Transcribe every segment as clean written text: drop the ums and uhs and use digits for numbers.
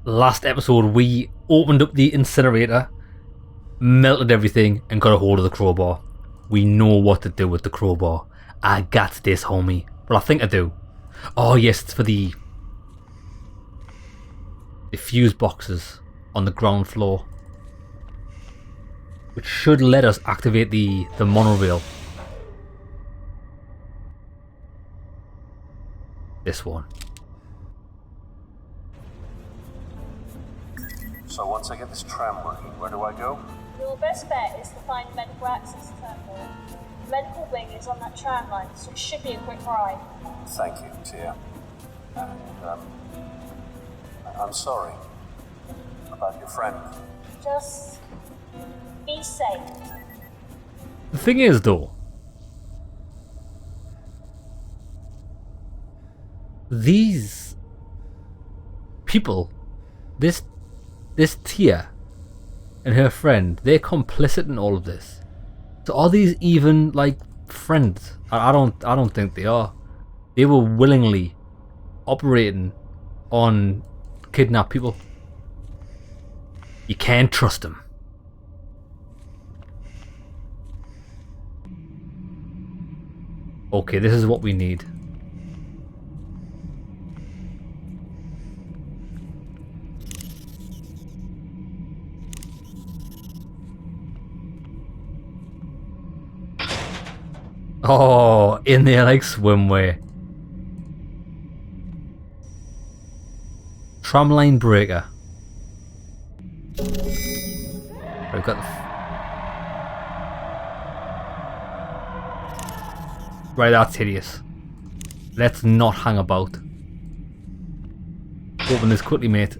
last episode we opened up the incinerator, melted everything, and got a hold of the crowbar. We know what to do with the crowbar. I got this, homie. Well, I think I do. Oh yes, it's for the fuse boxes on the ground floor, which should let us activate the monorail. This one. So once I get this tram working, where do I go? Your best bet is to find medical access terminal. The medical wing is on that tramline, so it should be a quick ride. Thank you, Tia. And, I'm sorry about your friend. Just be safe. The thing is, though, these people, this Tia and her friend, they're complicit in all of this. So are these even like friends? I don't think they are. They were willingly operating on kidnapped people. You can't trust them. Okay, this is what we need. Oh, in there like swimwear. Tramline breaker. We've got the... Right, that's hideous. Let's not hang about. Open this quickly, mate.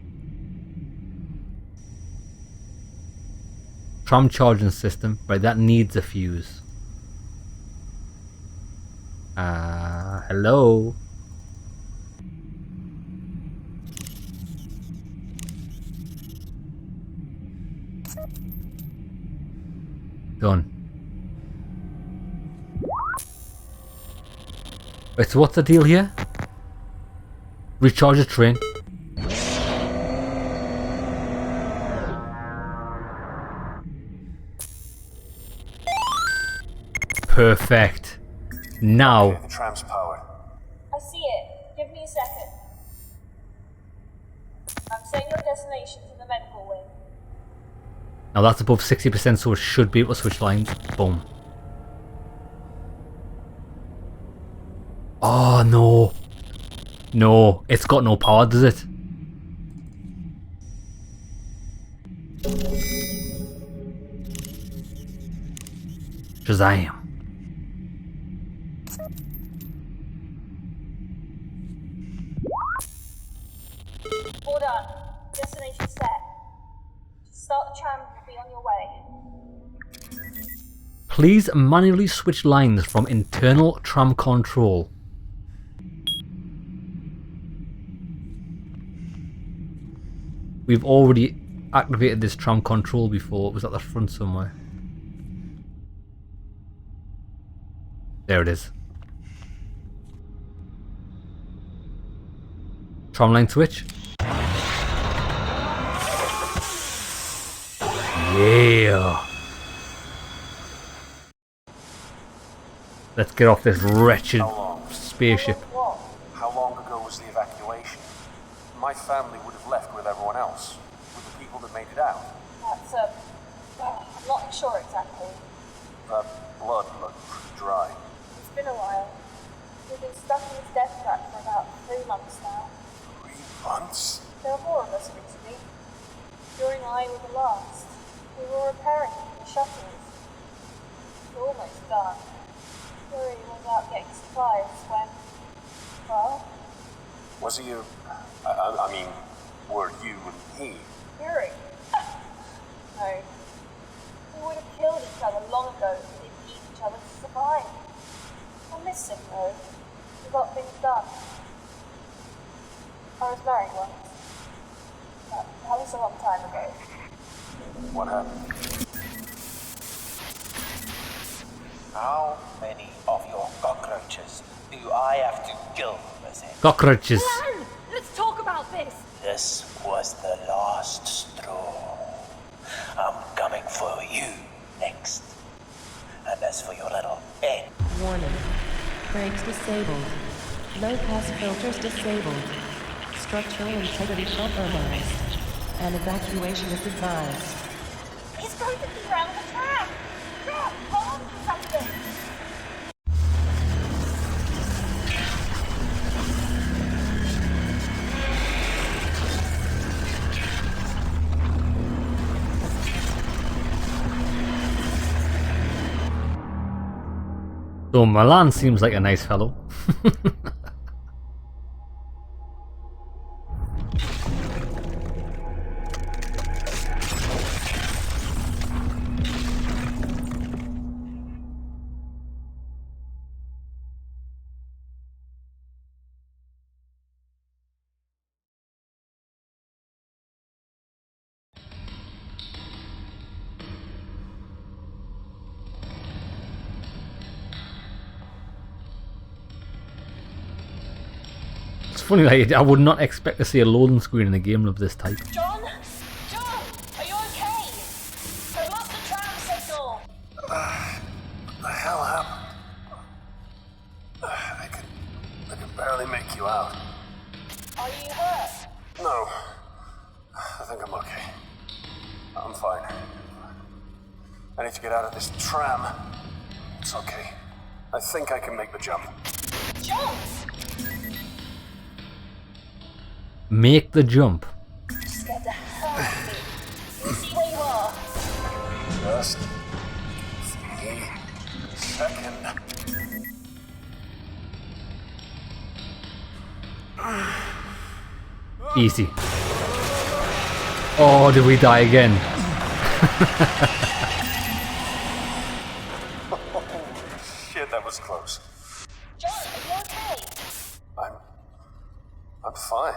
Tram charging system. Right, that needs a fuse. Hello? Done. Wait, so what's the deal here? Recharge the train. Perfect. Now. Okay, the tram's powered. I see it. Give me a second. I'm setting your destination to the medical wing. Now that's above 60%, so it should be able to switch lines. Boom. Oh no. No, it's got no power, does it? Shazam. All done. Destination set. Start the tram, will be on your way. Please manually switch lines from internal tram control. We've already activated this tram control before. It was at the front somewhere. There it is. Tramline switch. Yeah. Let's get off this wretched spaceship. How long ago was the evacuation? My family would have left with everyone else, with the people that made it out. That's, I'm not sure exactly. That blood looked pretty dry. It's been a while. We've been stuck in this death trap for about 3 months now. 3 months? There are more of us recently. You and I were the last. We were repairing the shuttles. We're almost done. Yuri was out getting supplies when... Well? Was he I mean, were you and he? Yuri? No. We would have killed each other long ago if we didn't eat each other to survive. I miss him though. We got things done. I was married once. But that was a long time ago. What happened? How many of your cockroaches do I have to kill, Lizzie? Cockroaches. Run! Let's Let's talk about this. This was the last straw. I'm coming for you next. And as for your little head. Warning. Brakes disabled. Low-pass filters disabled. Structural integrity compromised. And evacuation is advised. He's going to be around the track. Hold on to something. So Milan seems like a nice fellow. It's funny, like, I would not expect to see a loading screen in a game of this type. John? John, are you okay? I've lost the tram signal. What the hell happened? I can barely make you out. Are you hurt? No. I think I'm okay. I'm fine. I need to get out of this tram. It's okay. I think I can make the jump. John! Make the jump. Scared the hell out of me. See where you are. Just give me a second. Easy. Oh, did we die again? Holy shit, that was close. John, are you okay? I'm fine.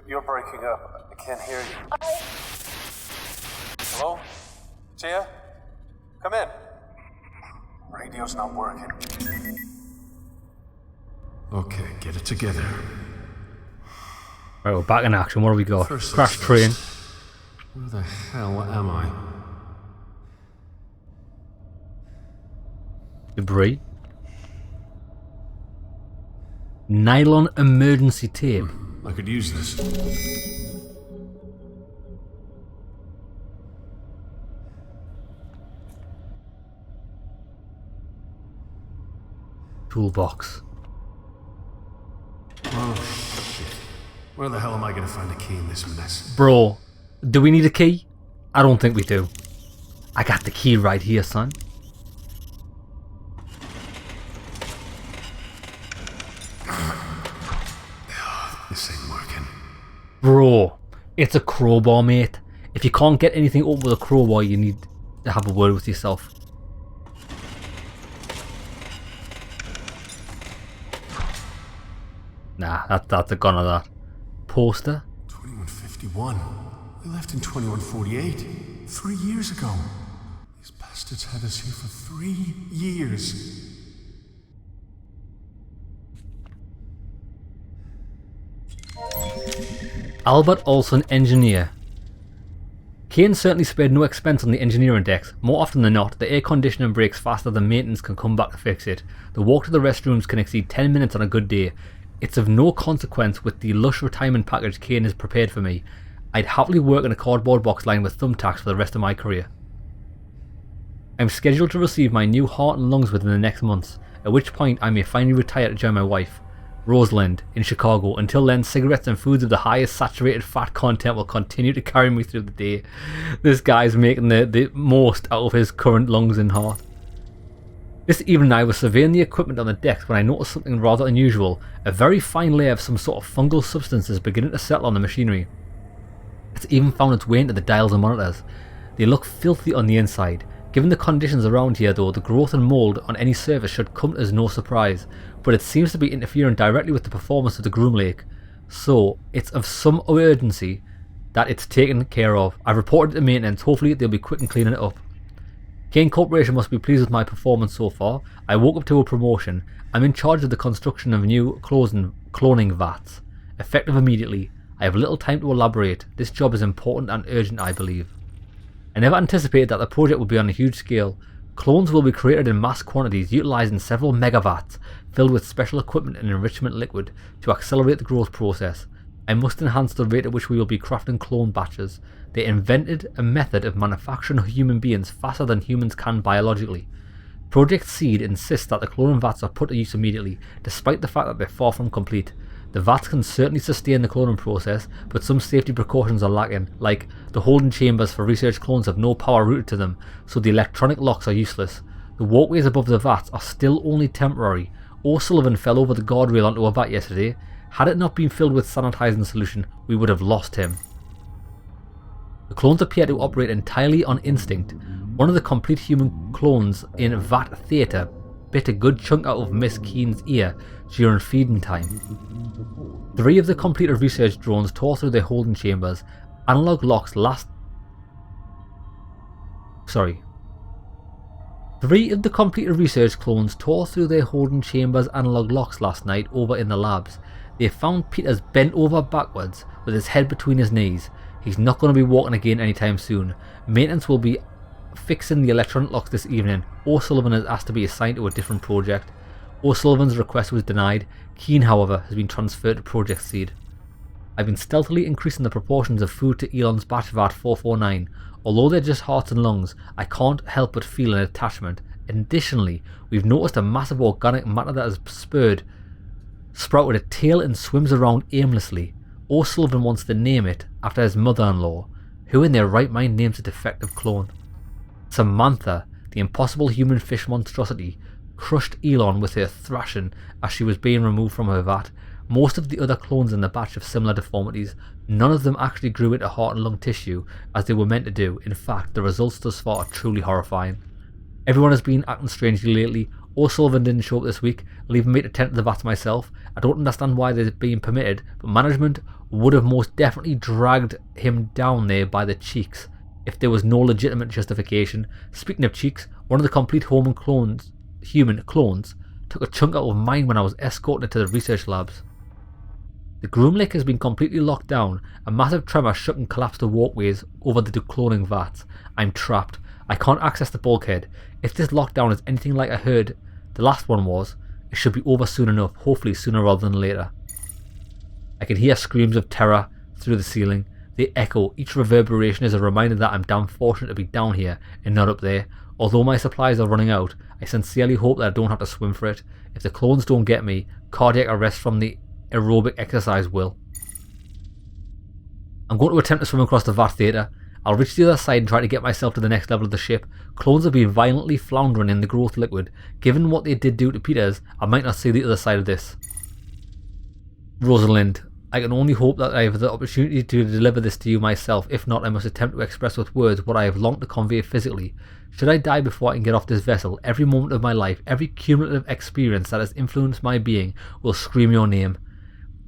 You're breaking up. I can't hear you. Hello? Tia? Come in. Radio's not working. Okay, get it together. Right, we're back in action. What do we got? First Crash things train. first. Where the hell am I? Debris. Nylon emergency tape. I could use this. Toolbox. Oh shit. Where the hell am I gonna find a key in this mess? Bro, do we need a key? I don't think we do. I got the key right here, son. This ain't working. Bro, it's a crowbar, mate. If you can't get anything open with a crowbar, you need to have a word with yourself. Nah, that's a gun of that. Poster? 2151. We left in 2148. 3 years ago. These bastards had us here for 3 years. Albert Olson, engineer. Kane certainly spared no expense on the engineering decks. More often than not, the air conditioning breaks faster than maintenance can come back to fix it. The walk to the restrooms can exceed 10 minutes on a good day. It's of no consequence with the lush retirement package Kane has prepared for me. I'd happily work in a cardboard box lined with thumbtacks for the rest of my career. I'm scheduled to receive my new heart and lungs within the next months, at which point I may finally retire to join my wife, Rosalind, in Chicago. Until then, cigarettes and foods of the highest saturated fat content will continue to carry me through the day. This guy's making the most out of his current lungs and heart. This evening I was surveying the equipment on the decks when I noticed something rather unusual. A very fine layer of some sort of fungal substances beginning to settle on the machinery. It's even found its way into the dials and monitors. They look filthy on the inside. Given the conditions around here though, the growth and mould on any surface should come as no surprise, but it seems to be interfering directly with the performance of the Groom Lake. So, it's of some urgency that it's taken care of. I've reported it to maintenance, hopefully they'll be quick in cleaning it up. Kane Corporation must be pleased with my performance so far. I woke up to a promotion. I'm in charge of the construction of a new closing cloning vats. Effective immediately. I have little time to elaborate. This job is important and urgent, I believe. I never anticipated that the project would be on a huge scale. Clones will be created in mass quantities, utilising several megavats filled with special equipment and enrichment liquid to accelerate the growth process. I must enhance the rate at which we will be crafting clone batches. They invented a method of manufacturing human beings faster than humans can biologically. Project Seed insists that the cloning vats are put to use immediately, despite the fact that they're far from complete. The vats can certainly sustain the cloning process, but some safety precautions are lacking, like the holding chambers for research clones have no power routed to them, so the electronic locks are useless. The walkways above the vats are still only temporary. O'Sullivan fell over the guardrail onto a vat yesterday. Had it not been filled with sanitizing solution, we would have lost him. The clones appear to operate entirely on instinct. One of the complete human clones in Vat Theatre bit a good chunk out of Miss Keene's ear during feeding time. 3 of the completed research drones tore through their holding chambers. Analog locks last... 3 of the completed research clones tore through their holding chambers' analog locks last night over in the labs. They found Peters bent over backwards with his head between his knees. He's not going to be walking again anytime soon. Maintenance will be fixing the electronic locks this evening. O'Sullivan has asked to be assigned to a different project. O'Sullivan's request was denied. Keane, however, has been transferred to Project Seed. I've been stealthily increasing the proportions of food to Elon's batch Vat 449. Although they're just hearts and lungs, I can't help but feel an attachment. Additionally, we've noticed a massive organic matter that has sprouted a tail and swims around aimlessly. O'Sullivan wants to name it after his mother-in-law. Who in their right mind names a defective clone? Samantha, the impossible human fish monstrosity, crushed Elon with her thrashing as she was being removed from her vat. Most of the other clones in the batch have similar deformities. None of them actually grew into heart and lung tissue as they were meant to do. In fact, the results thus far are truly horrifying. Everyone has been acting strangely lately. O'Sullivan didn't show up this week, leaving me to tend to the vats myself. I don't understand why they're being permitted, but management would have most definitely dragged him down there by the cheeks if there was no legitimate justification. Speaking of cheeks, one of the complete human clones took a chunk out of mine when I was escorting it to the research labs. The Groom Lake has been completely locked down. A massive tremor shook and collapsed the walkways over the cloning vats. I'm trapped. I can't access the bulkhead. If this lockdown is anything like I heard the last one was, it should be over soon enough, hopefully sooner rather than later. I can hear screams of terror through the ceiling. They echo. Each reverberation is a reminder that I'm damn fortunate to be down here and not up there. Although my supplies are running out, I sincerely hope that I don't have to swim for it. If the clones don't get me, cardiac arrest from the aerobic exercise will. I'm going to attempt to swim across the Vat Theatre. I'll reach the other side and try to get myself to the next level of the ship. Clones have been violently floundering in the growth liquid. Given what they did do to Peters, I might not see the other side of this. Rosalind, I can only hope that I have the opportunity to deliver this to you myself. If not, I must attempt to express with words what I have longed to convey physically. Should I die before I can get off this vessel, every moment of my life, every cumulative experience that has influenced my being will scream your name,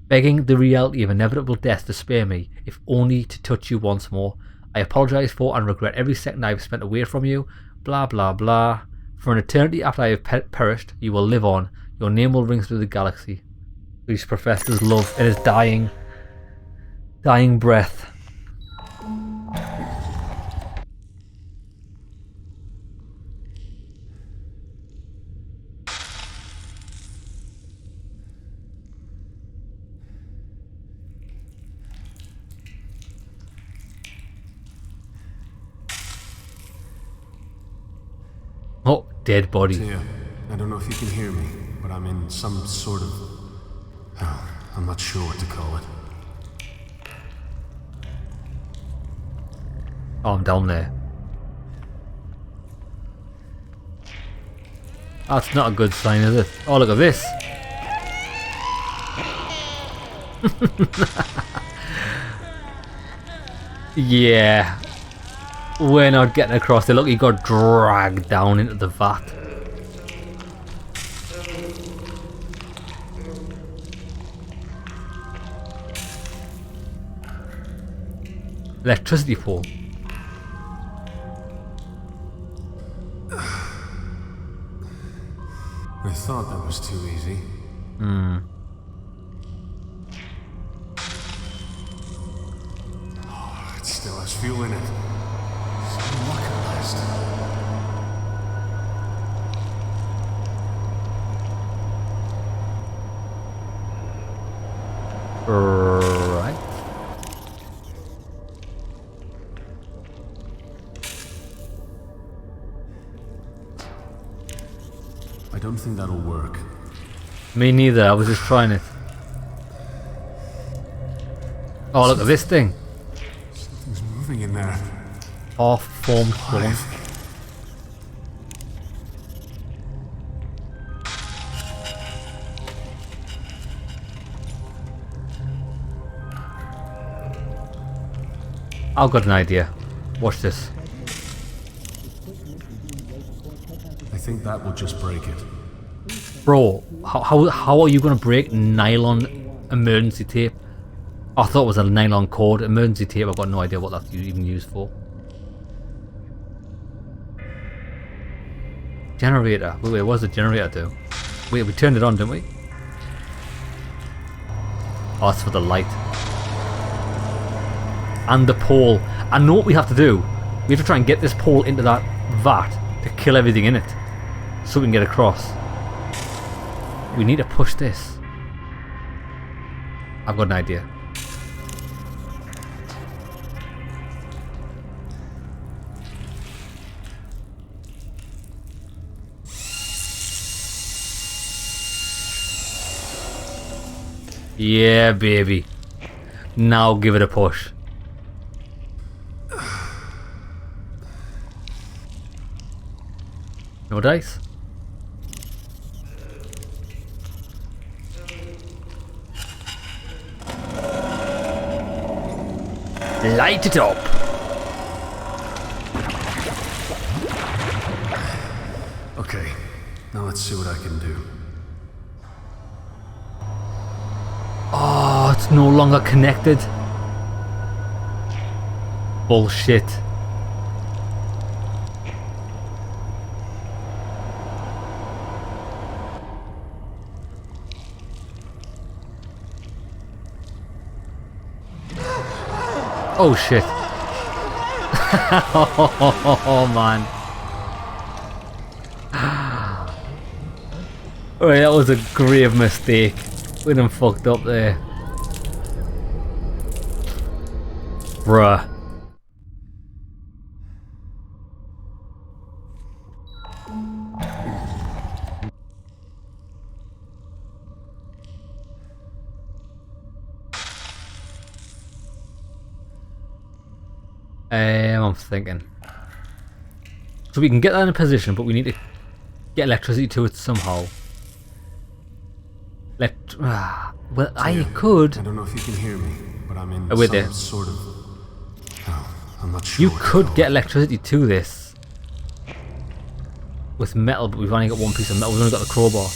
begging the reality of inevitable death to spare me, if only to touch you once more. I apologise for and regret every second I have spent away from you. Blah blah blah. For an eternity after I have perished, you will live on. Your name will ring through the galaxy. Please profess his love in his dying breath. Oh, dead body. Tia, I don't know if you can hear me, but I'm in some sort of... Oh, I'm not sure what to call it. Oh, I'm down there. That's not a good sign, is it? Oh, look at this. Yeah. We're not getting across there. Look, he got dragged down into the vat. Electricity pole. I thought that was too easy. still has fuel in it. Some luck at last. Right. I don't think that'll work. Me neither, I was just trying it. Oh, look at this thing. Something's moving in there. Half-formed clone. Alive. I've got an idea. Watch this. I think that will just break it. Bro, how are you going to break nylon emergency tape? I thought it was a nylon cord. Emergency tape, I've got no idea what that's even used for. Generator. Wait, what does the generator do? Wait, we turned it on, didn't we? Oh, it's for the light. And the pole. I know what we have to do. We have to try and get this pole into that vat to kill everything in it, so we can get across. We need to push this. I've got an idea. Yeah, baby. Now give it a push. No dice? Light it up! Okay, now let's see what I can do. Oh, it's no longer connected. Bullshit. Oh shit. Oh man. Alright, that was a grave mistake. We done fucked up there. Bruh. I'm thinking. So we can get that in a position, but we need to get electricity to it somehow. Well, I could. I don't know if you can hear me, but I'm in wait some there. sort of... Oh, I'm not sure. You could get electricity to this with metal, but we've only got one piece of metal. We've only got the crowbar.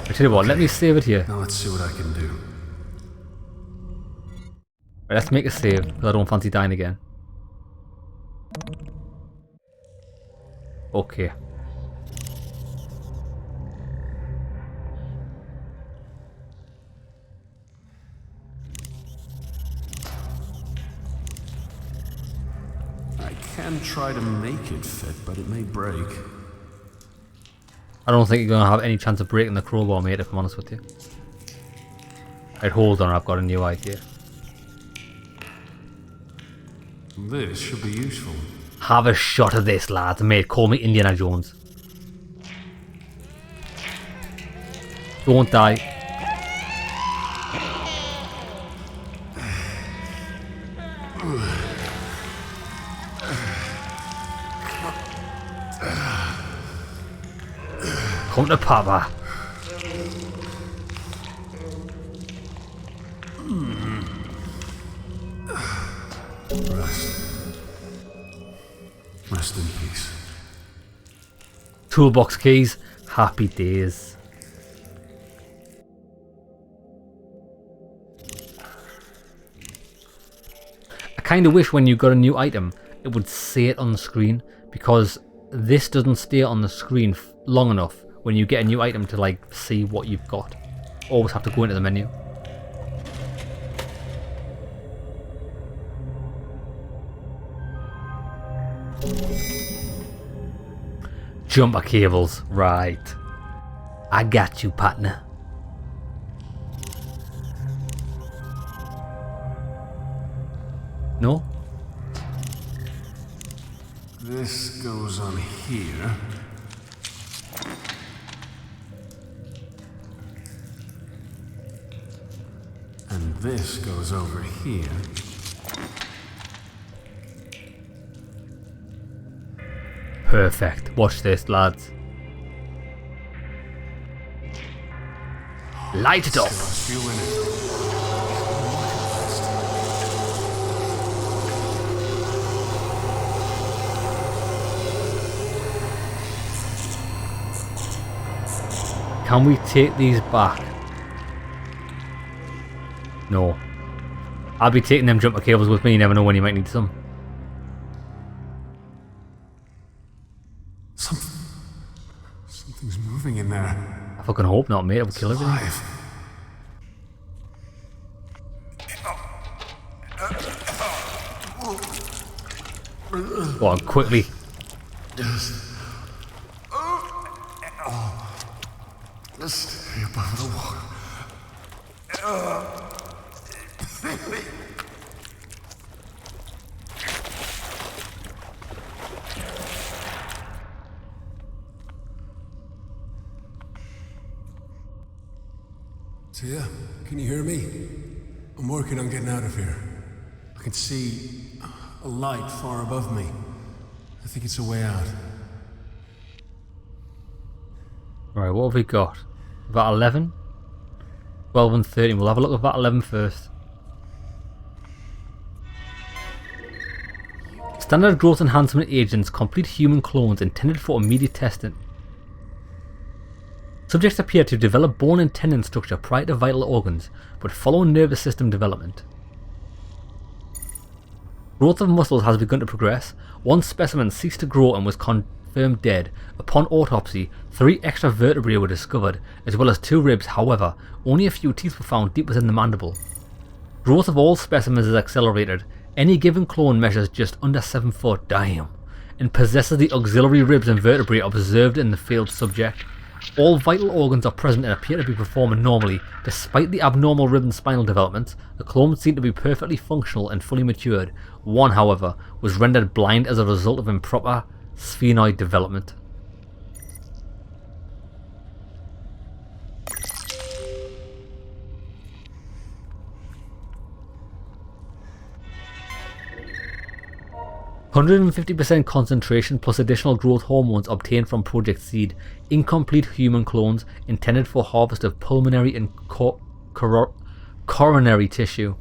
I tell you what, let me save it here. Now let's see what I can do. Right, let's make a save, because I don't fancy dying again. Okay. I can try to make it fit, but it may break. I don't think you're going to have any chance of breaking the crowbar, mate, if I'm honest with you. Right, hold on, I've got a new idea. This should be useful. Have a shot of this, lads, mate. Call me Indiana Jones. Don't die. Come to Papa. Rest in peace. Toolbox keys. Happy days. kind of wish when you got a new item, it would say it on the screen, because this doesn't stay on the screen long enough when you get a new item to like see what you've got. Always have to go into the menu. Jumper cables, right. I got you, partner. No? This goes on here. And this goes over here. Perfect. Watch this, lads. Light it up. Still a few in it. Can we take these back? No. I'll be taking them jumper cables with me, you never know when you might need some. Something's moving in there. I fucking hope not, mate. It will kill everything. Alive. Go on, quickly. Just stay above the water. Tia, can you hear me? I'm working on getting out of here. I can see a light far above me. I think it's a way out. Right, what have we got? Vat 11? 12 and 13. We'll have a look at Vat 11 first. Standard growth enhancement agents complete human clones intended for immediate testing. Subjects appear to develop bone and tendon structure prior to vital organs, but follow nervous system development. Growth of muscles has begun to progress. One specimen ceased to grow and was confirmed dead. Upon autopsy, 3 extra vertebrae were discovered, as well as 2 ribs. However, only a few teeth were found deep within the mandible. Growth of all specimens is accelerated. Any given clone measures just under 7 foot, damn, and possesses the auxiliary ribs and vertebrae observed in the failed subject. All vital organs are present and appear to be performing normally. Despite the abnormal rib and spinal developments, the clones seem to be perfectly functional and fully matured. One, however, was rendered blind as a result of improper sphenoid development. %150% concentration plus additional growth hormones obtained from Project Seed. Incomplete human clones intended for harvest of pulmonary and coronary tissue.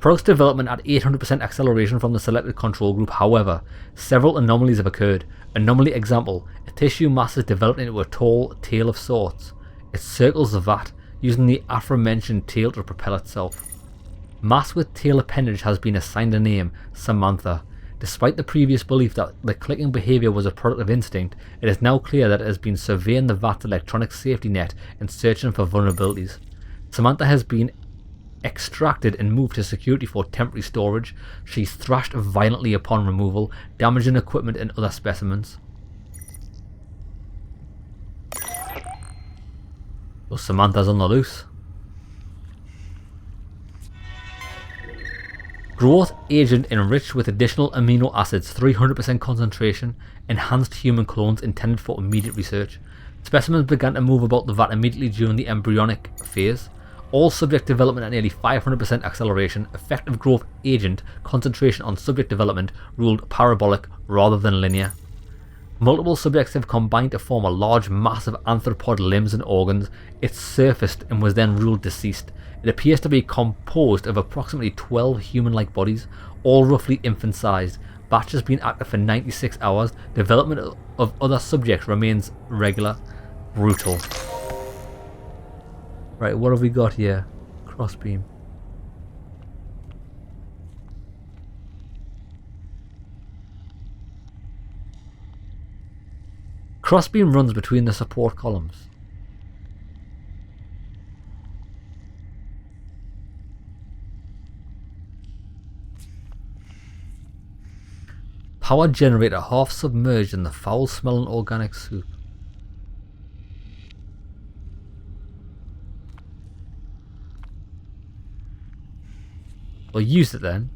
Products development at 800% acceleration from the selected control group. However, several anomalies have occurred. Anomaly example: a tissue mass is developed into a tall tail of sorts. It circles the vat, using the aforementioned tail to propel itself. Mass with tail appendage has been assigned a name, Samantha. Despite the previous belief that the clicking behaviour was a product of instinct, it is now clear that it has been surveying the Vat's electronic safety net and searching for vulnerabilities. Samantha has been extracted and moved to security for temporary storage. She's thrashed violently upon removal, damaging equipment and other specimens. So Samantha's on the loose. Growth agent enriched with additional amino acids, 300% concentration, enhanced human clones intended for immediate research. Specimens began to move about the vat immediately during the embryonic phase. All subject development at nearly 500% acceleration. Effective growth agent concentration on subject development ruled parabolic rather than linear. Multiple subjects have combined to form a large mass of arthropod limbs and organs. It surfaced and was then ruled deceased. It appears to be composed of approximately 12 human-like bodies, all roughly infant-sized. Batch has been active for 96 hours. Development of other subjects remains regular. Brutal. Right, what have we got here? Crossbeam. Crossbeam runs between the support columns. Power generator half submerged in the foul-smelling organic soup. Well, use it then.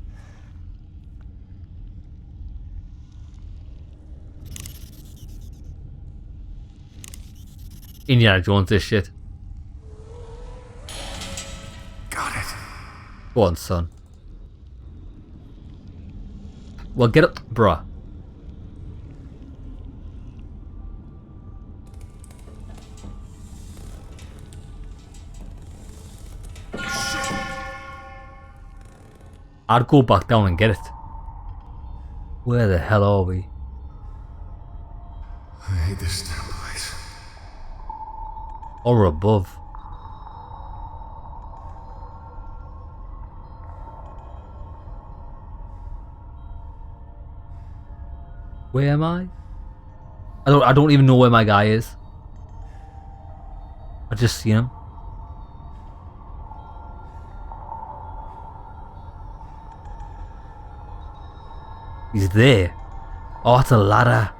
Indiana Jones this shit. Got it. Go on, son. Well, get up, bruh. I'd go back down and get it. Where the hell are we? I hate this damn place. Or above. Where am I? I don't even know where my guy is. I just seen him. He's there. Oh, it's a ladder.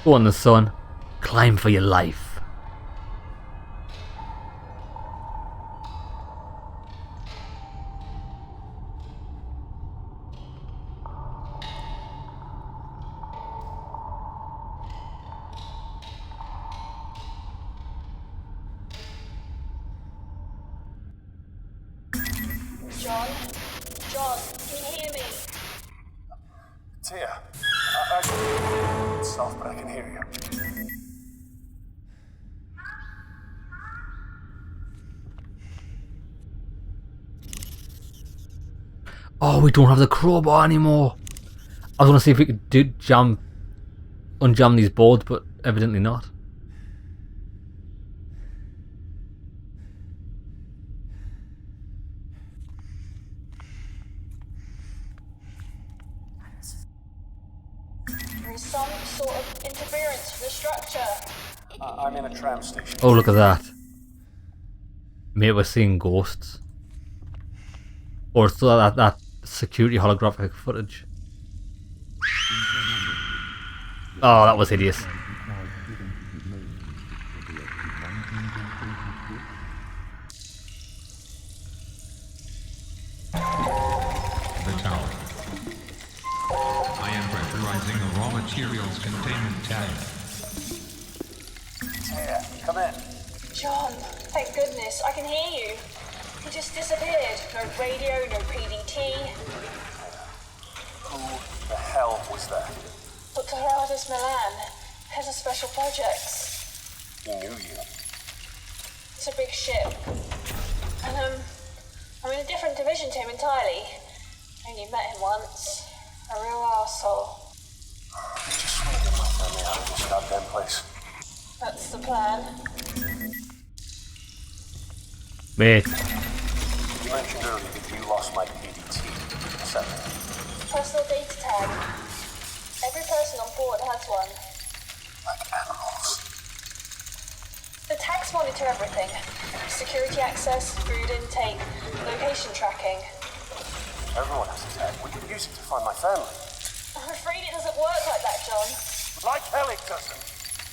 Go on, the son. Climb for your life. John? John, can you hear me? Tia, it's soft, but I can hear you. Oh, we don't have the crowbar anymore. I was gonna see if we could unjam these boards, but evidently not. There is some sort of interference for the structure. I'm in a tram station. Oh, look at that. Mate, we're seeing ghosts. Or it's that security holographic footage. Oh, that was hideous. The tower. I am pressurizing the raw materials containment tank. Tia, come in. John, thank goodness, I can hear you. He just disappeared. No radio, no PDT. Who the hell was that? Dr. Gerardus Milan, head of special projects. He knew you. It's a big ship. And, I'm in a different division to him entirely. Only met him once. A real arsehole. I just want to get my family out of this goddamn place. That's the plan. Mate. You mentioned earlier that you lost my PDT. What's that mean? Personal data tag. Every person on board has one. Like animals. The tags monitor everything. Security access, food intake, location tracking. Everyone has a tag. We could use it to find my family. I'm afraid it doesn't work like that, John. Like hell it doesn't.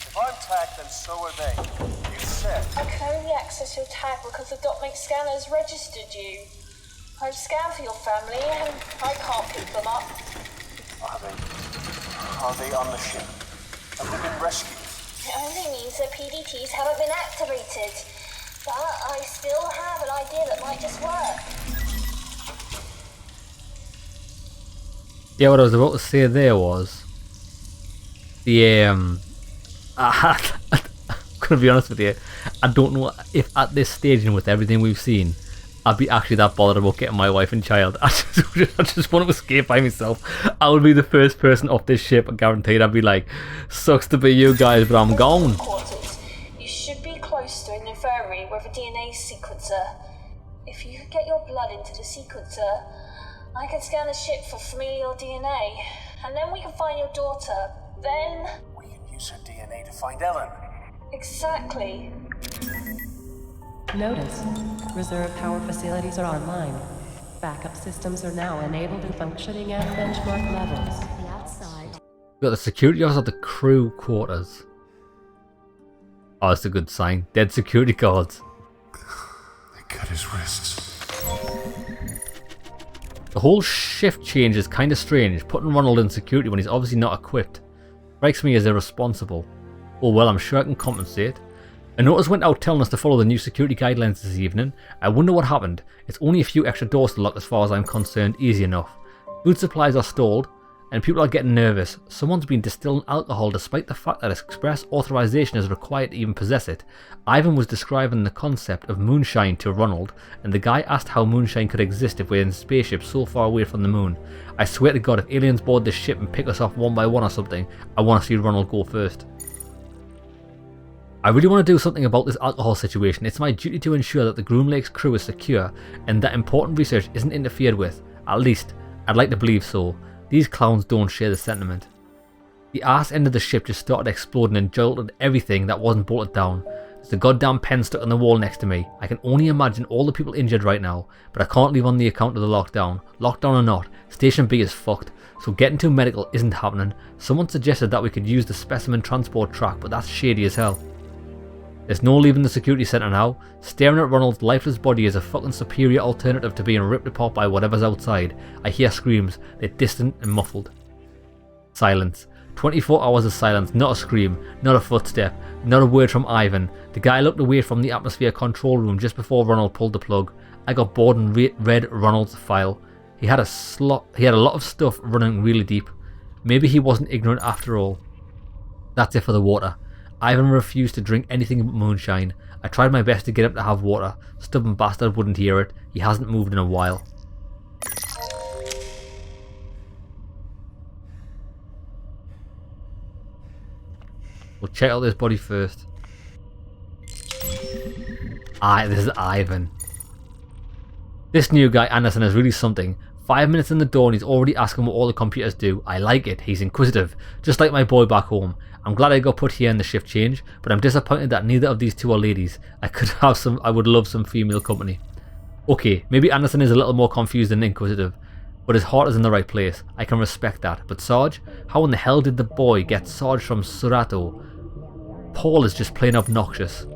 If I'm tagged, then so are they. You said. I can only access your tag because the DotMake scanners registered you. I've scanned for your family and I can't pick them up. Are they on the ship? Have they been rescued? It only means that PDTs haven't been activated. But I still have an idea that might just work. Yeah, what I was about to say there was I'm gonna be honest with you, I don't know if at this stage and with everything we've seen, I'd be actually that bothered about getting my wife and child. I just want to escape by myself. I would be the first person off this ship, guaranteed. I'd be like, sucks to be you guys, but I'm gone. Quarters. You should be close to an infirmary with a DNA sequencer. If you could get your blood into the sequencer, I can scan the ship for familial DNA, and then we can find your daughter. Then We use her DNA to find Ellen. Exactly. Notice. Reserve power facilities are online. Backup systems are now enabled and functioning at benchmark levels. The outside. We got the security officer at the crew quarters. Oh, that's a good sign. Dead security guards. They cut his wrists. The whole shift change is kind of strange, putting Ronald in security when he's obviously not equipped. Strikes me as irresponsible. Oh well, I'm sure I can compensate. A notice went out telling us to follow the new security guidelines this evening. I wonder what happened. It's only a few extra doors to lock as far as I'm concerned, easy enough. Food supplies are stalled, and people are getting nervous. Someone's been distilling alcohol despite the fact that express authorization is required to even possess it. Ivan was describing the concept of moonshine to Ronald, and the guy asked how moonshine could exist if we're in a spaceship so far away from the moon. I swear to God, if aliens board this ship and pick us off one by one or something, I want to see Ronald go first. I really want to do something about this alcohol situation. It's my duty to ensure that the Groom Lake's crew is secure and that important research isn't interfered with. At least, I'd like to believe so. These clowns don't share the sentiment. The arse end of the ship just started exploding and jolted everything that wasn't bolted down. There's a goddamn pen stuck on the wall next to me. I can only imagine all the people injured right now, but I can't leave on the account of the lockdown. Lockdown or not, Station B is fucked, so getting to medical isn't happening. Someone suggested that we could use the specimen transport track, but that's shady as hell. There's no leaving the security centre now. Staring at Ronald's lifeless body is a fucking superior alternative to being ripped apart by whatever's outside. I hear screams. They're distant and muffled. Silence. 24 hours of silence. Not a scream. Not a footstep. Not a word from Ivan. The guy looked away from the atmosphere control room just before Ronald pulled the plug. I got bored and read Ronald's file. He had a lot of stuff running really deep. Maybe he wasn't ignorant after all. That's it for the water. Ivan refused to drink anything but moonshine. I tried my best to get him to have water. Stubborn bastard wouldn't hear it. He hasn't moved in a while. We'll check out this body first. This is Ivan. This new guy, Anderson, is really something. 5 minutes in the door and he's already asking what all the computers do. I like it. He's inquisitive. Just like my boy back home. I'm glad I got put here in the shift change, but I'm disappointed that neither of these two are ladies. I would love some female company. Okay, maybe Anderson is a little more confused than inquisitive, but his heart is in the right place. I can respect that. But Sarge? How in the hell did the boy get Sarge from Surato? Paul is just plain obnoxious.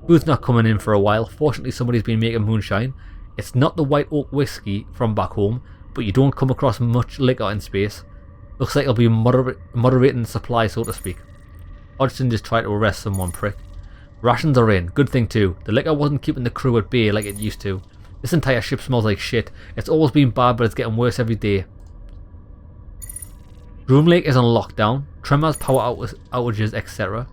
Food's not coming in for a while. Fortunately, somebody's been making moonshine. It's not the White Oak whiskey from back home, but you don't come across much liquor in space. Looks like it'll be moderating the supply, so to speak. Hodgson just tried to arrest someone, prick. Rations are in. Good thing too. The liquor wasn't keeping the crew at bay like it used to. This entire ship smells like shit. It's always been bad, but it's getting worse every day. Groom Lake is on lockdown. Tremors, power outages, etc.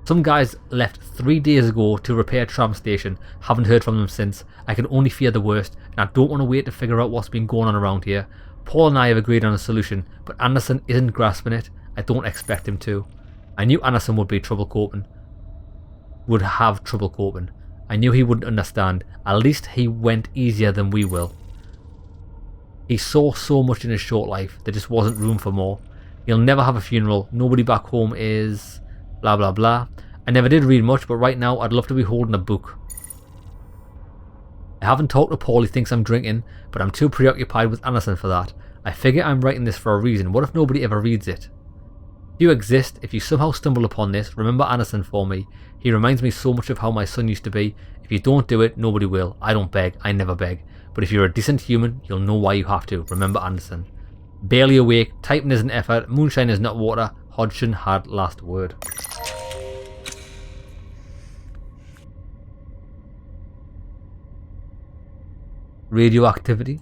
Some guys left 3 days ago to repair tram station. Haven't heard from them since. I can only fear the worst, and I don't want to wait to figure out what's been going on around here. Paul and I have agreed on a solution, but Anderson isn't grasping it. I don't expect him to. I knew Anderson would have trouble coping. I knew he wouldn't understand. At least he went easier than we will. He saw so much in his short life. There just wasn't room for more. He'll never have a funeral. Nobody back home is... blah blah blah. I never did read much, but right now I'd love to be holding a book. I haven't talked to Paul. He thinks I'm drinking, but I'm too preoccupied with Anderson for that. I figure I'm writing this for a reason. What if nobody ever reads it? If you exist, if you somehow stumble upon this, remember Anderson for me. He reminds me so much of how my son used to be. If you don't do it, nobody will. I don't beg, I never beg. But if you're a decent human, you'll know why you have to. Remember Anderson. Barely awake, typing is an effort, moonshine is not water, Hodgson had last word. Radioactivity.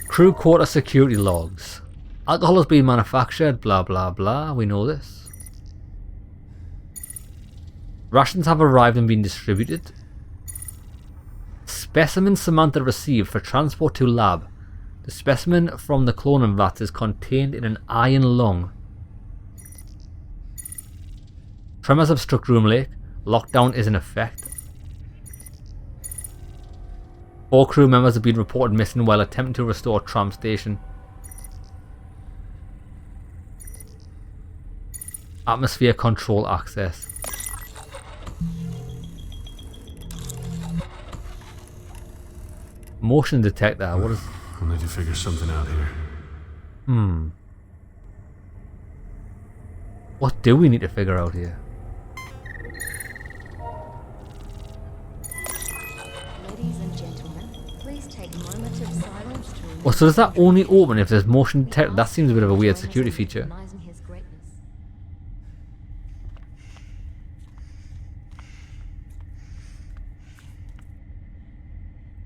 Crew quarter security logs. Alcohol has been manufactured, blah blah blah, we know this. Rations have arrived and been distributed. Specimen Samantha received for transport to lab. The specimen from the cloning vats is contained in an iron lung. Tremors have struck Groom Lake. Lockdown is in effect. 4 crew members have been reported missing while attempting to restore tram station. Atmosphere control access. Motion detector. What is... I'll need to figure something out here. What do we need to figure out here? Ladies and gentlemen, please take a moment of silence to Oh, so does that only open if there's motion detector? That seems a bit of a weird security feature. recognizing his greatness.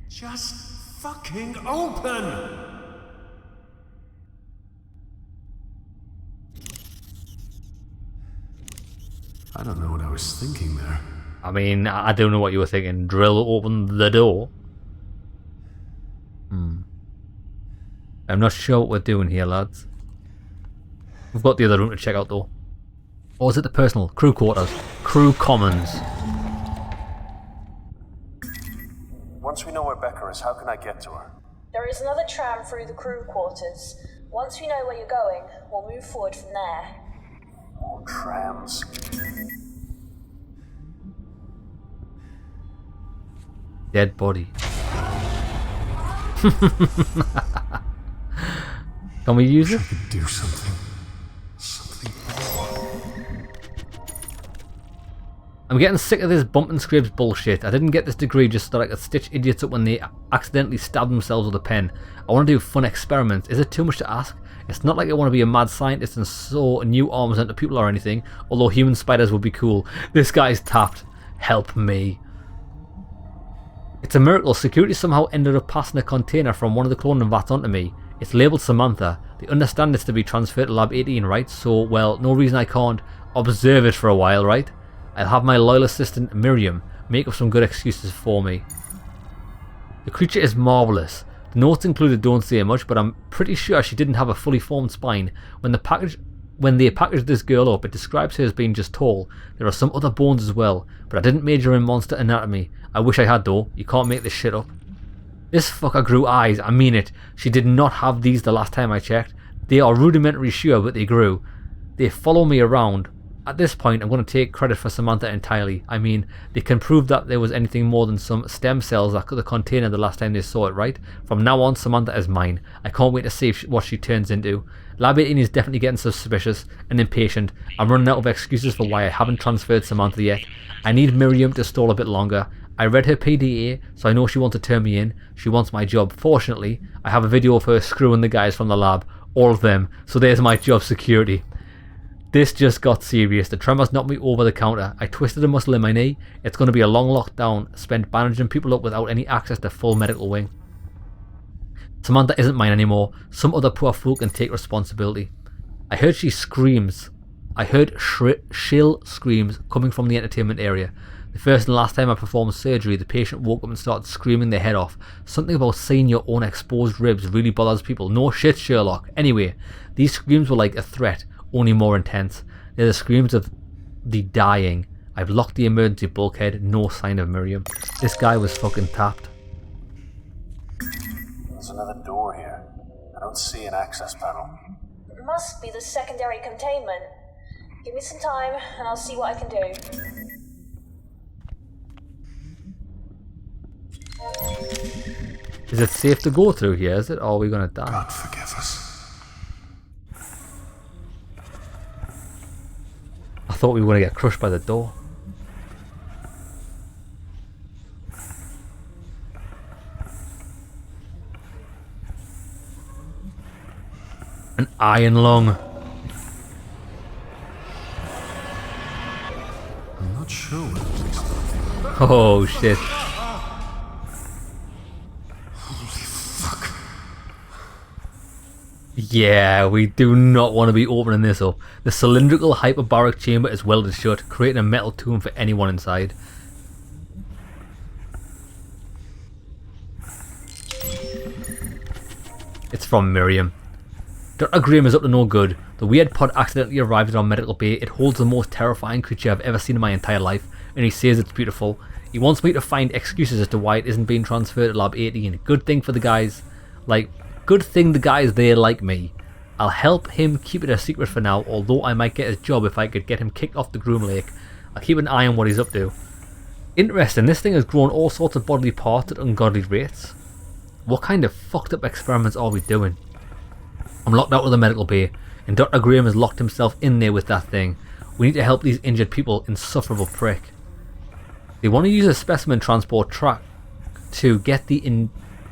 Just fucking open! I don't know what I was thinking there. I mean, I don't know what you were thinking. Drill open the door. I'm not sure what we're doing here, lads. We've got the other room to check out, though. Or is it the personal? Crew quarters. Crew commons. Once we know where Becca is, how can I get to her? There is another tram through the crew quarters. Once we know where you're going, we'll move forward from there. Oh, trams. Dead body. Can we use it? I could do something. Something. I'm getting sick of this bump and scrapes bullshit. I didn't get this degree just so that I could stitch idiots up when they accidentally stab themselves with a pen. I want to do fun experiments. Is it too much to ask? It's not like I want to be a mad scientist and sew new arms into people or anything, although human spiders would be cool. This guy's tapped. Help me. It's a miracle. Security somehow ended up passing a container from one of the cloning vats onto me. It's labelled Samantha. They understand it's to be transferred to Lab 18, right? So, well, no reason I can't observe it for a while, right? I'll have my loyal assistant, Miriam, make up some good excuses for me. The creature is marvellous. The notes included don't say much, but I'm pretty sure she didn't have a fully formed spine. When they packaged this girl up, it describes her as being just tall. There are some other bones as well, but I didn't major in monster anatomy. I wish I had though. You can't make this shit up. This fucker grew eyes, I mean it. She did not have these the last time I checked. They are rudimentary sure, but they grew. They follow me around. At this point, I'm going to take credit for Samantha entirely. I mean, they can prove that there was anything more than some stem cells that could contain her the last time they saw it, right? From now on, Samantha is mine. I can't wait to see what she turns into. Lab 18 is definitely getting suspicious and impatient. I'm running out of excuses for why I haven't transferred Samantha yet. I need Miriam to stall a bit longer. I read her PDA, so I know she wants to turn me in. She wants my job. Fortunately, I have a video of her screwing the guys from the lab. All of them. So there's my job security. This just got serious. The tremors knocked me over the counter. I twisted a muscle in my knee. It's going to be a long lockdown, spent bandaging people up without any access to full medical wing. Samantha isn't mine anymore. Some other poor fool can take responsibility. I heard she screams. I heard shrill screams coming from the entertainment area. The first and last time I performed surgery, the patient woke up and started screaming their head off. Something about seeing your own exposed ribs really bothers people. No shit, Sherlock. Anyway, these screams were like a threat, only more intense. They're the screams of the dying. I've locked the emergency bulkhead. No sign of Miriam. This guy was fucking tapped. There's another door here. I don't see an access panel. It must be the secondary containment. Give me some time and I'll see what I can do. Is it safe to go through here, is it? Or are we gonna die? God forgive us. I thought we were gonna get crushed by the door. An iron lung. I'm not sure what it is. Oh shit. Yeah, we do not want to be opening this up. The cylindrical hyperbaric chamber is welded shut, creating a metal tomb for anyone inside. It's from Miriam. Dr. Graham is up to no good. The weird pod accidentally arrived at our medical bay. It holds the most terrifying creature I've ever seen in my entire life, and he says it's beautiful. He wants me to find excuses as to why it isn't being transferred to Lab 18. Good thing for the guys, good thing the guys there like me. I'll help him keep it a secret for now, although I might get his job if I could get him kicked off the Groom Lake. I'll keep an eye on what he's up to. Interesting, this thing has grown all sorts of bodily parts at ungodly rates. What kind of fucked up experiments are we doing? I'm locked out of the medical bay, and Dr. Graham has locked himself in there with that thing. We need to help these injured people, insufferable prick. They want to use a specimen transport truck to get the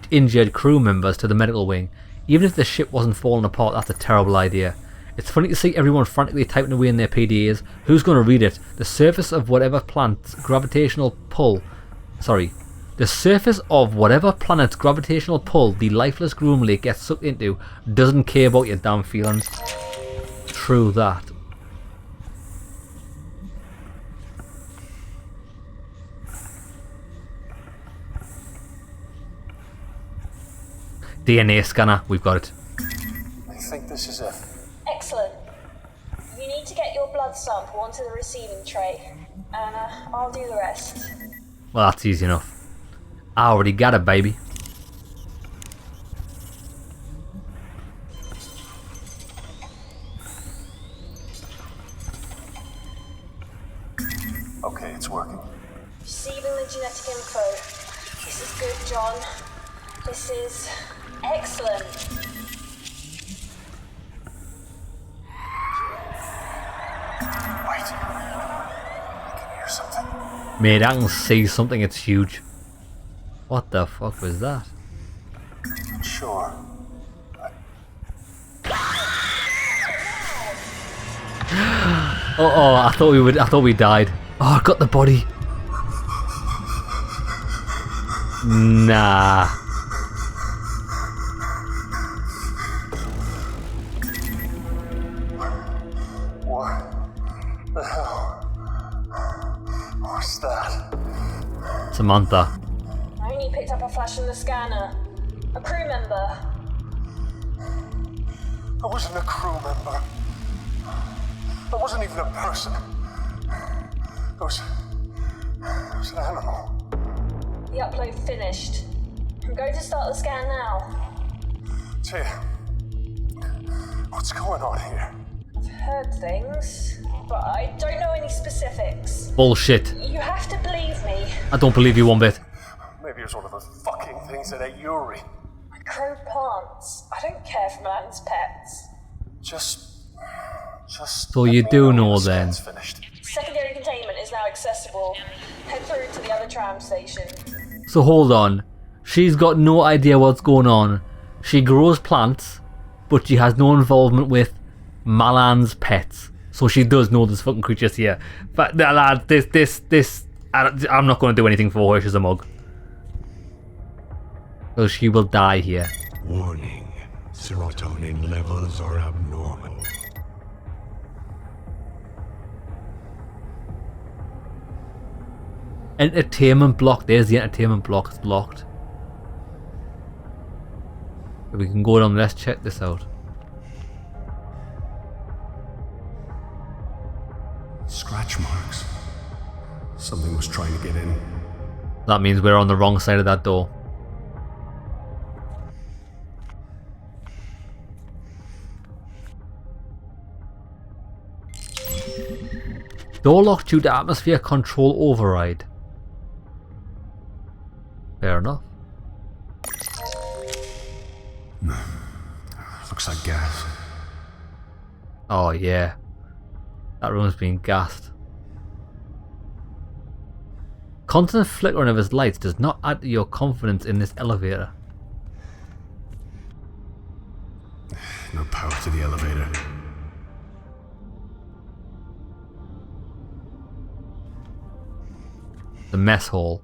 injured crew members to the medical wing. Even if the ship wasn't falling apart, that's a terrible idea. It's funny to see everyone frantically typing away in their PDAs. Who's going to read it? The surface of whatever planet's gravitational pull... The surface of whatever planet's gravitational pull the lifeless Groom Lake gets sucked into doesn't care about your damn feelings. True that. DNA scanner, we've got it. I think this is it. Excellent. You need to get your blood sample onto the receiving tray, and I'll do the rest. Well, that's easy enough. I already got it, baby. Okay, it's working. Receiving the genetic info. This is good, John. This is excellent. Wait. I can hear something. Mate, I can see something, it's huge. What the fuck was that? Sure. Oh, I thought we died. Oh, I got the body. Nah. What the hell? What's that? Samantha. I only picked up a flash from the scanner. A crew member. I wasn't a crew member. I wasn't even a person. I was an animal. The upload finished. I'm going to start the scan now. Tia, what's going on here? I've heard things, but I don't know any specifics. Bullshit. You have to believe me. I don't believe you one bit. Maybe it was one of those fucking things that ate Yuri. I grow plants. I don't care for man's pets. Just So you do know then. Finished. Secondary containment is now accessible. Head through to the other tram station. So hold on. She's got no idea what's going on. She grows plants, but she has no involvement with Malan's pets. So she does know there's fucking creatures here. But lad, I'm not going to do anything for her. She's a mug. So she will die here. Warning. Serotonin levels are abnormal. Entertainment block. There's the entertainment block. It's locked. We can go down. Let's check this out. Scratch marks. Something was trying to get in. That means we're on the wrong side of that door. Door locked due to atmosphere control override. Fair enough. Looks like gas. Oh yeah. That room's been gassed. Constant flickering of his lights does not add to your confidence in this elevator. No power to the elevator. The mess hall.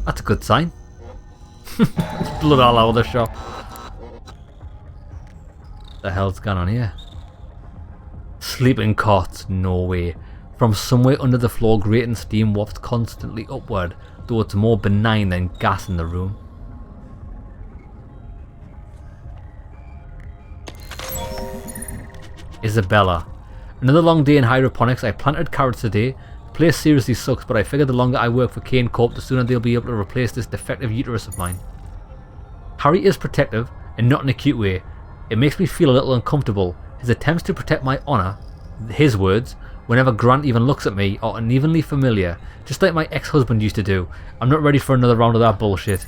That's a good sign. Blood all over the shop. The hell's going on here? Sleeping cots? No way. From somewhere under the floor, grating steam wafts constantly upward, though it's more benign than gas in the room. Isabella. Another long day in hydroponics. I planted carrots today. The place seriously sucks, but I figure the longer I work for Kane Corp, the sooner they'll be able to replace this defective uterus of mine. Harry is protective, and not in a cute way. It makes me feel a little uncomfortable. His attempts to protect my honour, his words, whenever Grant even looks at me, are unevenly familiar, just like my ex-husband used to do. I'm not ready for another round of that bullshit.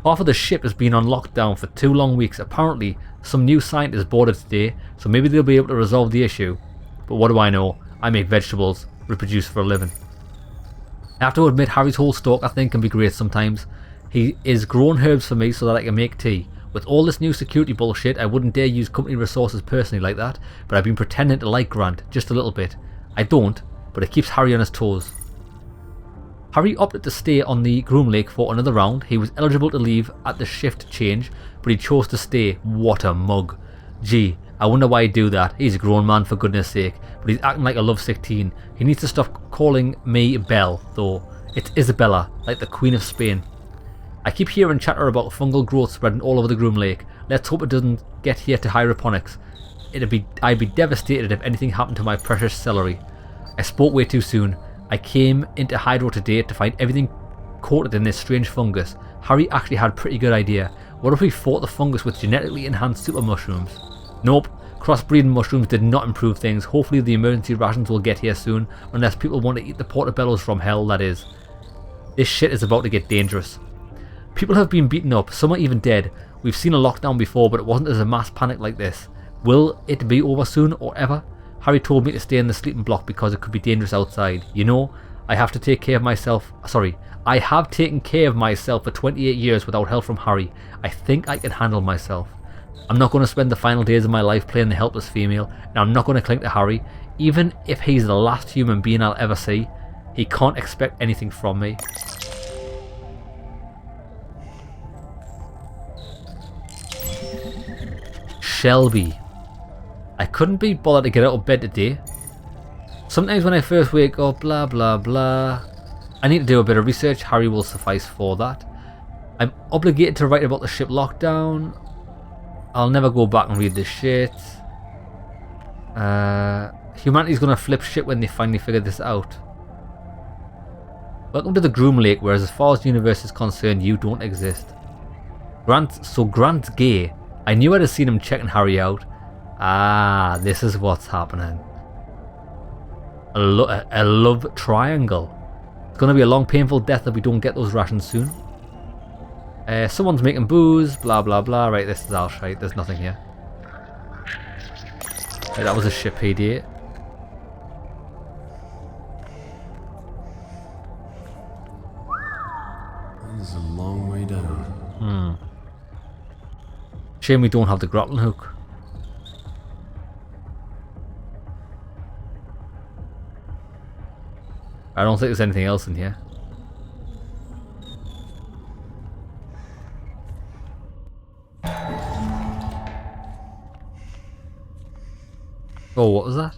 Half of the ship has been on lockdown for 2 long weeks. Apparently, some new scientists boarded today, so maybe they'll be able to resolve the issue. But what do I know? I make vegetables, reproduce for a living. I have to admit, Harry's whole stalk I think can be great sometimes. He is growing herbs for me so that I can make tea. With all this new security bullshit, I wouldn't dare use company resources personally like that, but I've been pretending to like Grant, just a little bit. I don't, but it keeps Harry on his toes. Harry opted to stay on the Groom Lake for another round. He was eligible to leave at the shift change, but he chose to stay. What a mug. Gee, I wonder why he'd do that. He's a grown man for goodness sake, but he's acting like a lovesick teen. He needs to stop calling me Belle, though. It's Isabella, like the Queen of Spain. I keep hearing chatter about fungal growth spreading all over the Groom Lake. Let's hope it doesn't get here to hydroponics. I'd be devastated if anything happened to my precious celery. I spoke way too soon. I came into Hydro today to find everything coated in this strange fungus. Harry actually had a pretty good idea. What if we fought the fungus with genetically enhanced super mushrooms? Nope. Crossbreeding mushrooms did not improve things. Hopefully the emergency rations will get here soon, unless people want to eat the portobellos from hell, that is. This shit is about to get dangerous. People have been beaten up, some are even dead. We've seen a lockdown before, but it wasn't as a mass panic like this. Will it be over soon or ever? Harry told me to stay in the sleeping block because it could be dangerous outside. You know, I have taken care of myself for 28 years without help from Harry. I think I can handle myself. I'm not going to spend the final days of my life playing the helpless female, and I'm not going to cling to Harry. Even if he's the last human being I'll ever see, he can't expect anything from me. Shelby. I couldn't be bothered to get out of bed today. Sometimes when I first wake up, blah blah blah. I need to do a bit of research. Harry will suffice for that. I'm obligated to write about the ship lockdown. I'll never go back and read this shit. Humanity's gonna flip shit when they finally figure this out. Welcome to the Groom Lake, whereas as far as the universe is concerned, you don't exist. Grant's gay. I knew I'd have seen him checking Harry out. Ah, this is what's happening. A love triangle. It's going to be a long, painful death if we don't get those rations soon. Someone's making booze, blah, blah, blah. Right, this is our shite. There's nothing here. Right, that was a ship PD. This is a long way down. Shame we don't have the grappling hook. I don't think there's anything else in here. Oh, what was that?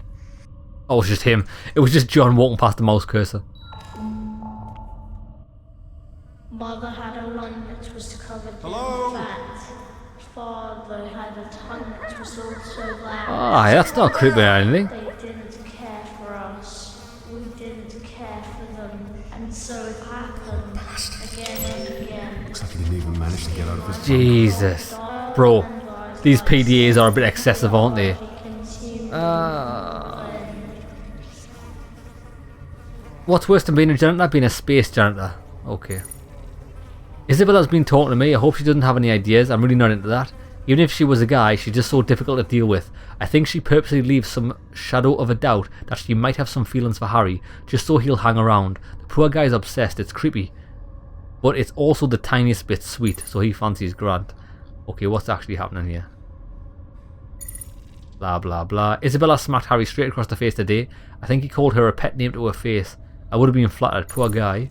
Oh, it was just him. It was just John walking past the mouse cursor. Mother had a lung that was covered in fat. Father had a tongue that was also black. Ah, that's not creepy or anything. They didn't care for us. We didn't care for them. And so it happened again and again. Looks like he didn't even manage to get out of his Jesus. Bro, these PDAs are a bit excessive, aren't they? What's worse than being a janitor? Being a space janitor. Okay. Isabella's been talking to me. I hope she doesn't have any ideas. I'm really not into that. Even if she was a guy, she's just so difficult to deal with. I think she purposely leaves some shadow of a doubt that she might have some feelings for Harry, just so he'll hang around. The poor guy's obsessed. It's creepy. But it's also the tiniest bit sweet, so he fancies Grant. Okay, what's actually happening here? Blah, blah, blah. Isabella smacked Harry straight across the face today. I think he called her a pet name to her face. I would have been flattered. Poor guy.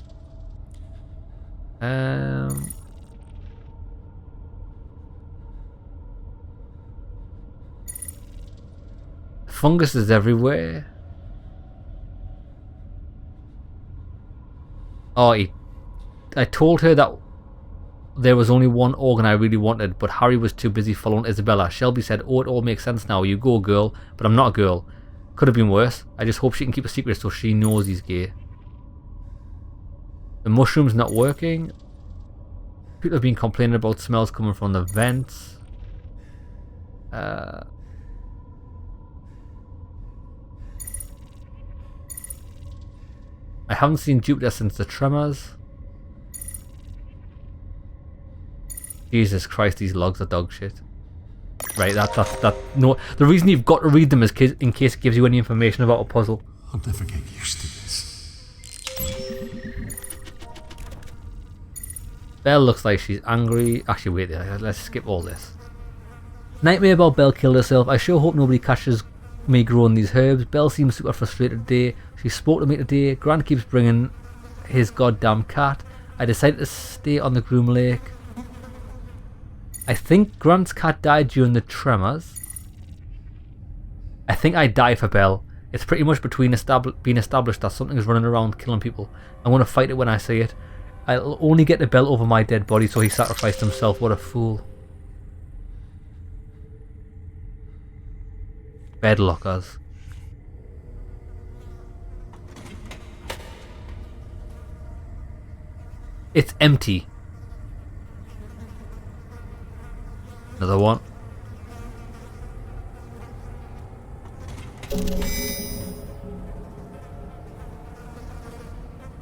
Fungus is everywhere. Oh, I told her that there was only one organ I really wanted, but Harry was too busy following Isabella. Shelby said, "Oh, it all makes sense now. You go, girl." But I'm not a girl. Could have been worse. I just hope she can keep a secret so she knows he's gay. The mushroom's not working. People have been complaining about smells coming from the vents. I haven't seen Jupiter since the tremors. Jesus Christ, these logs are dog shit. Right, that. No, the reason you've got to read them is in case it gives you any information about a puzzle. I'll never get used to this. Belle looks like she's angry. Actually, wait there. Let's skip all this. Nightmare about Belle killed herself. I sure hope nobody catches me growing these herbs. Belle seems super frustrated today. She spoke to me today. Grant keeps bringing his goddamn cat. I decided to stay on the Groom Lake. I think Grant's cat died during the tremors. I think I die for Belle. It's pretty much being established that something's running around killing people. I'm going to fight it when I see it. I'll only get to Belle over my dead body, so he sacrificed himself. What a fool. Bed lockers. It's empty. Another one.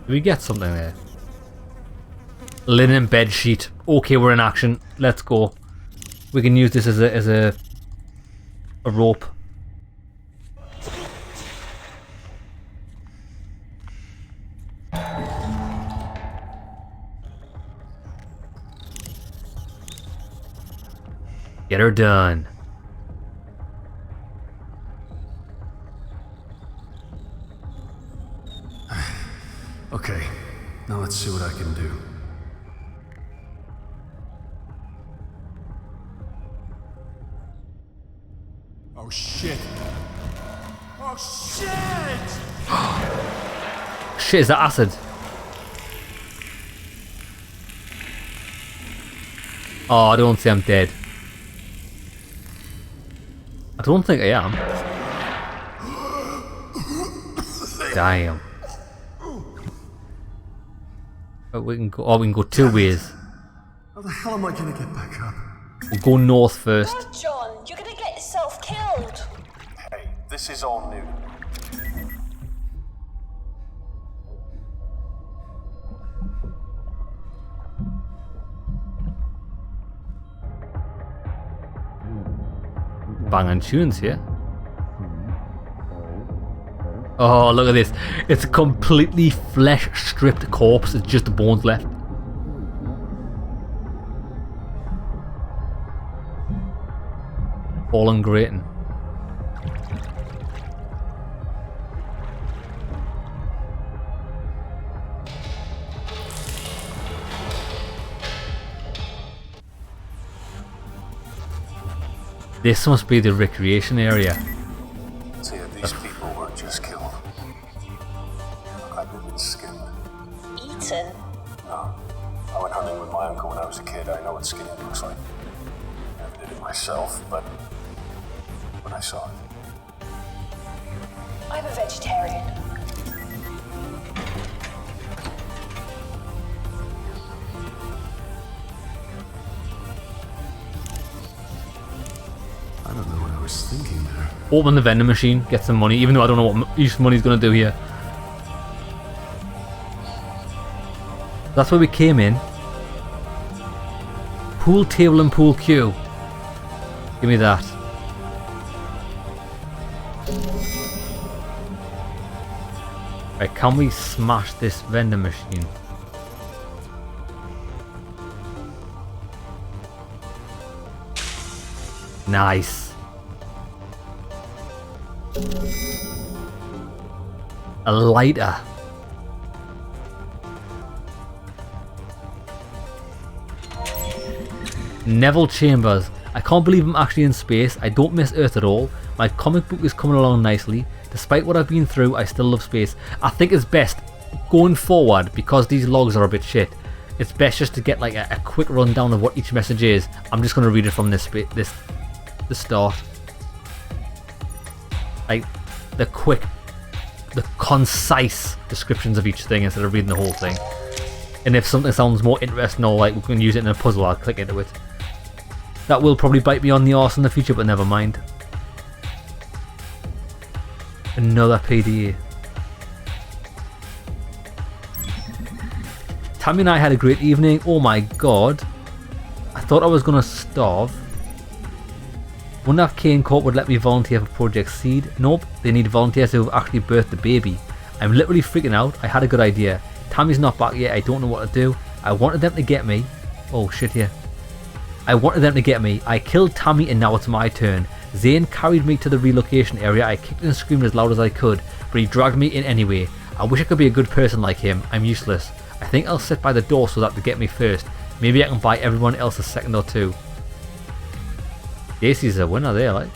Do we get something there? Linen bed sheet. Okay, we're in action. Let's go. We can use this as a rope. Get her done. Okay, now let's see what I can do. Oh shit! Oh shit! Shit, is that acid? Oh, I don't think I'm dead. I don't think I am. Damn. But we can go. Oh, we can go two ways. How the hell am I gonna get back up? We'll go north first. God, John, you're gonna get yourself killed. Hey, this is all new. Banging tunes here. Oh, look at this. It's a completely flesh stripped corpse. It's just the bones left. Fallen grating. This must be the recreation area. See, these people weren't just killed. Look like they've been skinned. Eaten? No. I went hunting with my uncle when I was a kid. I know what skinning looks like. Never did it myself, but when I saw it. I'm a vegetarian. I don't know what I was thinking there. Open the vending machine, get some money, even though I don't know what each money's gonna do here. That's where we came in. Pool table and pool cue. Give me that. Right, can we smash this vending machine? Nice. A lighter. Neville Chambers. I can't believe I'm actually in space. I don't miss Earth at all. My comic book is coming along nicely. Despite what I've been through, I still love space. I think it's best going forward, because these logs are a bit shit. It's best just to get like a quick rundown of what each message is. I'm just going to read it from the start. Like, the quick, the concise descriptions of each thing instead of reading the whole thing. And if something sounds more interesting or like we can use it in a puzzle, I'll click into it. That will probably bite me on the arse in the future, but never mind. Another PDA. Tammy and I had a great evening. Oh my god. I thought I was gonna starve. Wonder if Kane Corp would let me volunteer for Project Seed. Nope, they need volunteers who have actually birthed the baby. I'm literally freaking out. I had a good idea. Tammy's not back yet. I don't know what to do. I wanted them to get me. Oh shit, yeah. I wanted them to get me. I killed Tammy and now it's my turn. Zane carried me to the relocation area. I kicked and screamed as loud as I could, but he dragged me in anyway. I wish I could be a good person like him. I'm useless. I think I'll sit by the door so that they get me first. Maybe I can buy everyone else a second or two. Stacy's a winner there, like.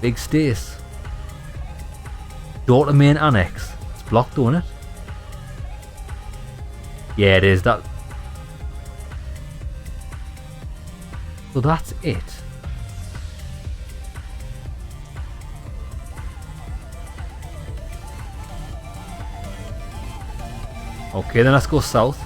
Big Stace. Daughter main annex. It's blocked, don't it? Yeah, it is. That. So that's it. Okay, then let's go south.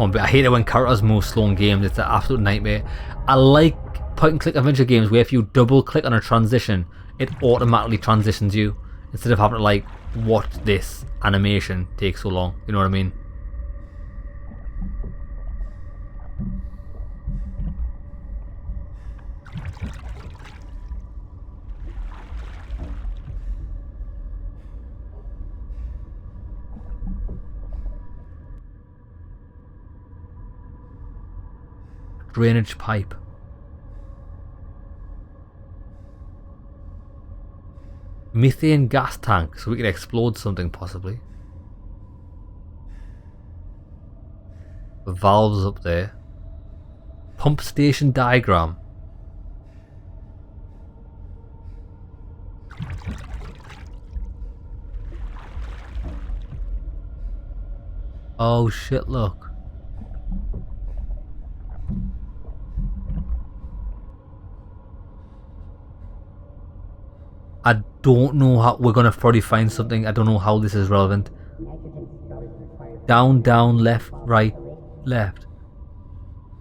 Oh, but I hate it when characters move slow in games. It's an absolute nightmare. I like point and click adventure games where if you double click on a transition, it automatically transitions you instead of having to like watch this animation take so long. You know what I mean? Drainage pipe. Methane gas tank, so we can explode something possibly. The valves up there. Pump station diagram. Oh shit, look. I don't know how we're gonna probably find something. I don't know how this is relevant. Down, down, left, right, left.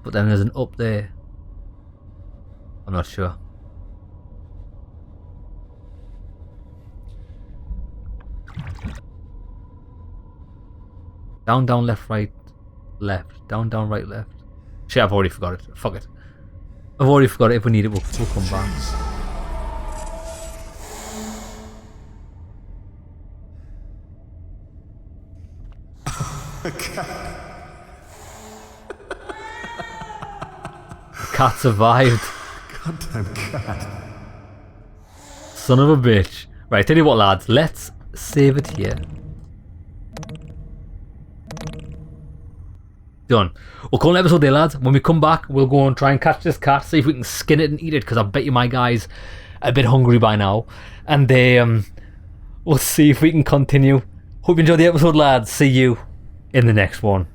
But then there's an up there. I'm not sure. Down, down, left, right, left. Down, down, right, left. Shit, I've already forgot it. Fuck it. I've already forgot it. If we need it, we'll come back. Cat survived. Goddamn cat. Son of a bitch. Right, tell you what, lads. Let's save it here. Done. We'll call it an episode there, lads. When we come back, we'll go and try and catch this cat, see if we can skin it and eat it, because I bet you my guy's a bit hungry by now. And we'll see if we can continue. Hope you enjoyed the episode, lads. See you in the next one.